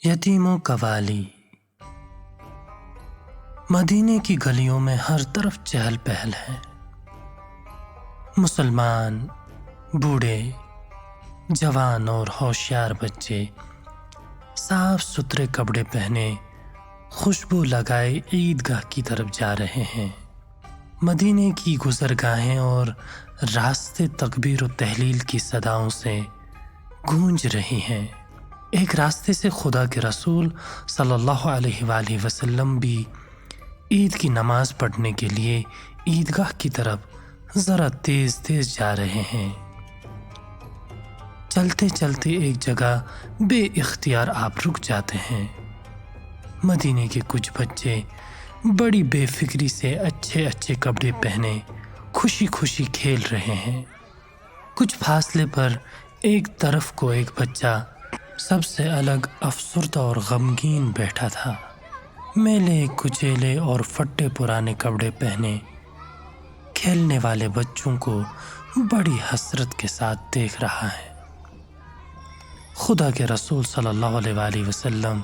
یتیموں کا والی۔ مدینے کی گلیوں میں ہر طرف چہل پہل ہے۔ مسلمان، بوڑھے، جوان اور ہوشیار بچے صاف ستھرے کپڑے پہنے خوشبو لگائے عیدگاہ کی طرف جا رہے ہیں۔ مدینے کی گزرگاہیں اور راستے تکبیر و تہلیل کی صداؤں سے گونج رہی ہیں۔ ایک راستے سے خدا کے رسول صلی اللہ علیہ وآلہ وسلم بھی عید کی نماز پڑھنے کے لیے عیدگاہ کی طرف ذرا تیز تیز جا رہے ہیں۔ چلتے چلتے ایک جگہ بے اختیار آپ رک جاتے ہیں۔ مدینے کے کچھ بچے بڑی بے فکری سے اچھے اچھے کپڑے پہنے خوشی خوشی کھیل رہے ہیں۔ کچھ فاصلے پر ایک طرف کو ایک بچہ سب سے الگ افسردہ اور غمگین بیٹھا تھا۔ میلے کچیلے اور پھٹے پرانے کپڑے پہنے کھیلنے والے بچوں کو بڑی حسرت کے ساتھ دیکھ رہا ہے۔ خدا کے رسول صلی اللہ علیہ وآلہ وسلم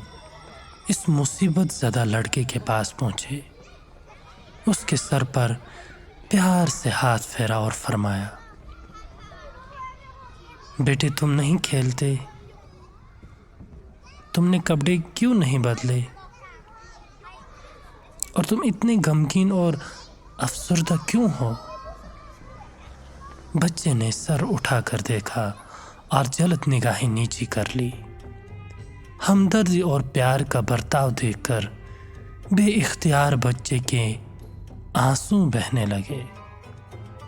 اس مصیبت زدہ لڑکے کے پاس پہنچے، اس کے سر پر پیار سے ہاتھ پھیرا اور فرمایا، بیٹے تم نہیں کھیلتے؟ تم نے کپڑے کیوں نہیں بدلے؟ اور تم اتنے غمگین اور افسردہ کیوں ہو؟ بچے نے سر اٹھا کر دیکھا اور جلد نگاہیں نیچی کر لی۔ ہمدردی اور پیار کا برتاؤ دیکھ کر بے اختیار بچے کے آنسو بہنے لگے،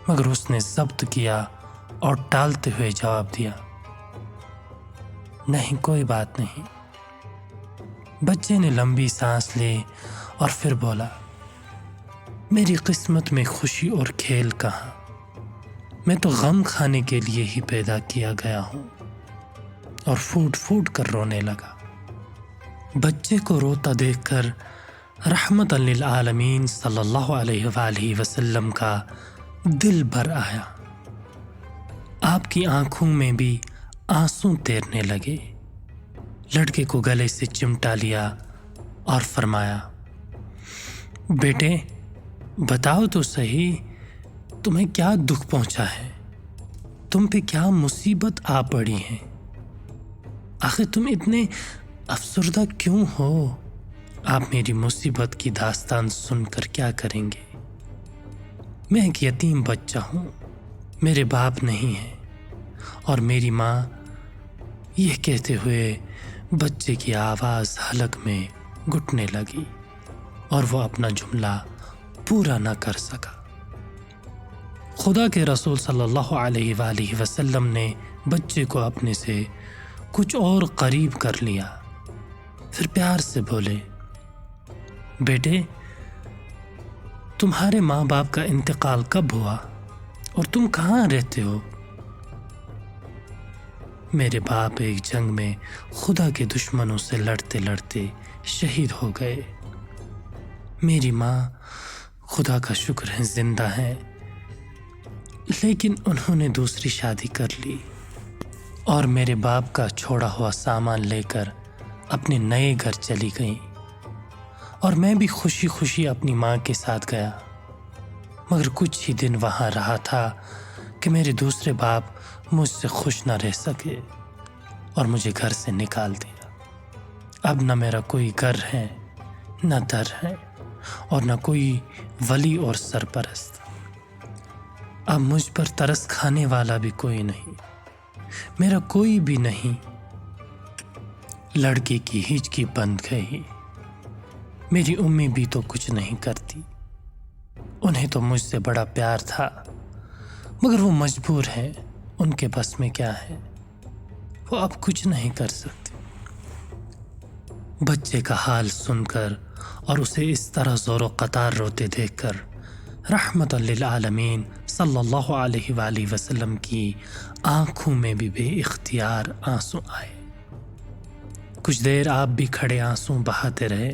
مگر اس نے ضبط کیا اور ٹالتے ہوئے جواب دیا، نہیں کوئی بات نہیں۔ بچے نے لمبی سانس لی اور پھر بولا، میری قسمت میں خوشی اور کھیل کہاں؟ میں تو غم کھانے کے لیے ہی پیدا کیا گیا ہوں، اور پھوٹ پھوٹ کر رونے لگا۔ بچے کو روتا دیکھ کر رحمت للعالمین صلی اللہ علیہ وآلہ وسلم کا دل بھر آیا۔ آپ کی آنکھوں میں بھی آنسو تیرنے لگے۔ لڑکے کو گلے سے چمٹا لیا اور فرمایا، بیٹے بتاؤ تو صحیح، تمہیں کیا دکھ پہنچا ہے؟ تم پہ کیا مصیبت آ پڑی ہے؟ آخر تم اتنے افسردہ کیوں ہو؟ آپ میری مصیبت کی داستان سن کر کیا کریں گے؟ میں ایک یتیم بچہ ہوں، میرے باپ نہیں ہے، اور میری ماں، یہ کہتے ہوئے بچے کی آواز حلق میں گھٹنے لگی اور وہ اپنا جملہ پورا نہ کر سکا۔ خدا کے رسول صلی اللہ علیہ وآلہ وسلم نے بچے کو اپنے سے کچھ اور قریب کر لیا، پھر پیار سے بولے، بیٹے تمہارے ماں باپ کا انتقال کب ہوا اور تم کہاں رہتے ہو؟ میرے باپ ایک جنگ میں خدا کے دشمنوں سے لڑتے لڑتے شہید ہو گئے۔ میری ماں خدا کا شکر ہے زندہ ہے، لیکن انہوں نے دوسری شادی کر لی اور میرے باپ کا چھوڑا ہوا سامان لے کر اپنے نئے گھر چلی گئیں، اور میں بھی خوشی خوشی اپنی ماں کے ساتھ گیا، مگر کچھ ہی دن وہاں رہا تھا کہ میرے دوسرے باپ مجھ سے خوش نہ رہ سکے اور مجھے گھر سے نکال دیا۔ اب نہ میرا کوئی گھر ہے، نہ در ہے، اور نہ کوئی ولی اور سرپرست۔ اب مجھ پر ترس کھانے والا بھی کوئی نہیں، میرا کوئی بھی نہیں۔ لڑکے کی ہچکی بند گئی۔ میری امی بھی تو کچھ نہیں کرتی، انہیں تو مجھ سے بڑا پیار تھا، مگر وہ مجبور ہیں، ان کے بس میں کیا ہے، وہ اب کچھ نہیں کر سکتے۔ بچے کا حال سن کر اور اسے اس طرح زور و قطار روتے دیکھ کر رحمت للعالمین صلی اللہ علیہ وآلہ وسلم کی آنکھوں میں بھی بے اختیار آنسو آئے۔ کچھ دیر آپ بھی کھڑے آنسو بہاتے رہے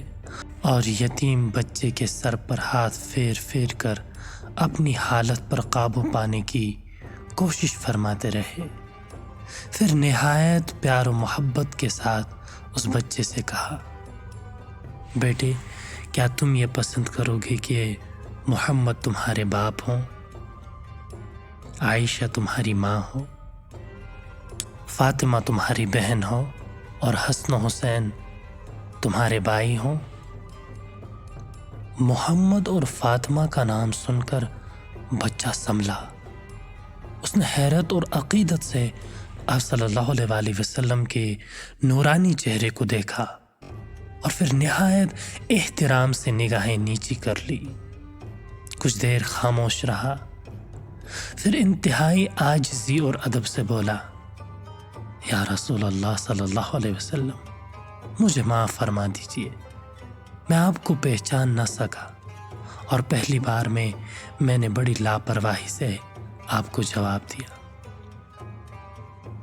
اور یتیم بچے کے سر پر ہاتھ پھیر پھیر کر اپنی حالت پر قابو پانے کی کوشش فرماتے رہے۔ پھر نہایت پیار و محبت کے ساتھ اس بچے سے کہا، بیٹے کیا تم یہ پسند کرو گے کہ محمد تمہارے باپ ہوں، عائشہ تمہاری ماں ہو، فاطمہ تمہاری بہن ہو اور حسن و حسین تمہارے بھائی ہوں؟ محمد اور فاطمہ کا نام سن کر بچہ سنبھلا۔ اس نے حیرت اور عقیدت سے آپ صلی اللہ علیہ وآلہ وسلم کے نورانی چہرے کو دیکھا اور پھر نہایت احترام سے نگاہیں نیچی کر لی۔ کچھ دیر خاموش رہا، پھر انتہائی عاجزی اور ادب سے بولا، یا رسول اللہ صلی اللہ علیہ وسلم، مجھے معاف فرما دیجیے، میں آپ کو پہچان نہ سکا اور پہلی بار میں نے بڑی لاپرواہی سے آپ کو جواب دیا۔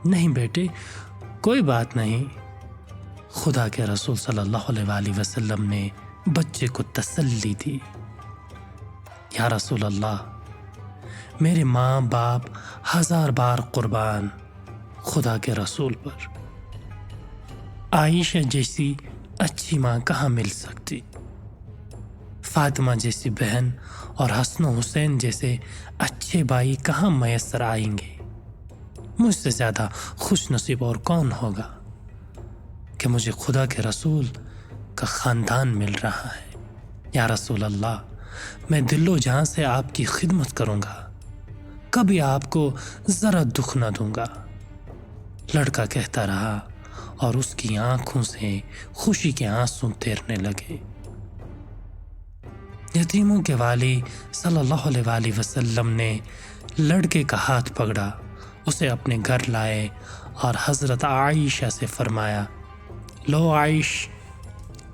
نہیں بیٹے، کوئی بات نہیں۔ خدا کے رسول صلی اللہ علیہ وآلہ وسلم نے بچے کو تسلی دی، یا رسول اللہ، میرے ماں باپ 1000 بار قربان خدا کے رسول پر، عائشہ جیسی اچھی ماں کہاں مل سکتی، فاطمہ جیسی بہن اور حسن و حسین جیسے اچھے بھائی کہاں میسر آئیں گے؟ مجھ سے زیادہ خوش نصیب اور کون ہوگا کہ مجھے خدا کے رسول کا خاندان مل رہا ہے۔ یا رسول اللہ، میں دل و جان سے آپ کی خدمت کروں گا، کبھی آپ کو ذرا دکھ نہ دوں گا۔ لڑکا کہتا رہا اور اس کی آنکھوں سے خوشی کے آنسو تیرنے لگے۔ یتیموں کے والی صلی اللہ علیہ وآلہ وسلم نے لڑکے کا ہاتھ پکڑا، اسے اپنے گھر لائے اور حضرت عائشہ سے فرمایا، لو عائش،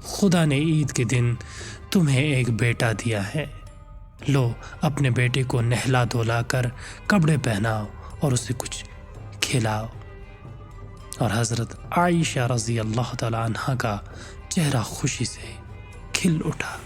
خدا نے عید کے دن تمہیں ایک بیٹا دیا ہے، لو اپنے بیٹے کو نہلا دھلا کر کپڑے پہناؤ اور اسے کچھ کھلاؤ۔ اور حضرت عائشہ رضی اللہ تعالی عنہا کا چہرہ خوشی سے کھل اٹھا۔